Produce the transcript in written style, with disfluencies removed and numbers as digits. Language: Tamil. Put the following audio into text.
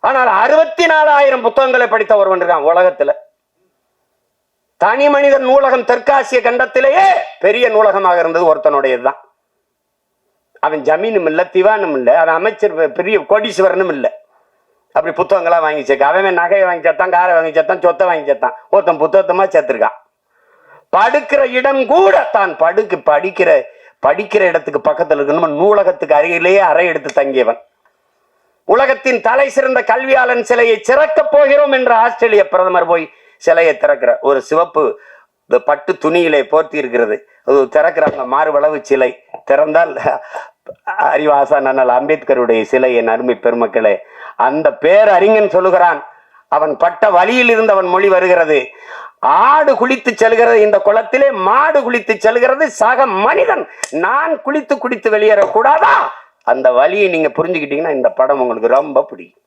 ஆனால் 64,000 புத்தகங்களை படித்த ஒருவன் இருக்கான் உலகத்துல. தனி மனிதன் நூலகம் தெற்காசிய கண்டத்திலேயே பெரிய நூலகமாக இருந்தது ஒருத்தனுடையதுதான். அவன் ஜமீனும் இல்ல, திவானும் இல்ல, அவன் அமைச்சர் பெரிய கோடீஸ்வரனும் இல்ல. அப்படி புத்தகங்களா வாங்கி சேர்க்க. அவன் நகையை வாங்கி சேர்த்தான், காரை வாங்கி சேர்த்தான், சொத்தை வாங்கி சேர்த்தான். ஒருத்தன் புத்தகத்தமா சேர்த்திருக்கான். படுக்கிற இடம் கூட தான் படிக்கிற இடத்துக்கு பக்கத்துல இருக்கணும். நூலகத்துக்கு அருகிலேயே அறை எடுத்து தங்கியவன். உலகத்தின் தலை சிறந்த கல்வியாளன் சிலையை திறக்க போகிறோம் என்று ஆஸ்திரேலிய பிரதமர் போய் சிலையை திறக்கிற ஒரு சிவப்பு பட்டு துணியிலே போர்த்தி இருக்கிறது. அது திறக்கிறாங்க, மார்பளவு சிலை. திறந்தால் அறிவாசான் அண்ணல் அம்பேத்கருடைய சிலை. என் அருமை பெருமக்களே, அந்த பேரறிஞன் சொல்லுகிறான், அவன் பட்ட வழியில் இருந்து அவன் மொழி வருகிறது. ஆடு குளித்து செல்கிறது இந்த குளத்திலே, மாடு குளித்து செல்கிறது, சக மனிதன் நான் குளித்து குடித்து வெளியேறக்கூடாதா? அந்த வழியை நீங்க புரிஞ்சுக்கிட்டீங்கன்னா இந்த படம் உங்களுக்கு ரொம்ப பிடிக்கும்.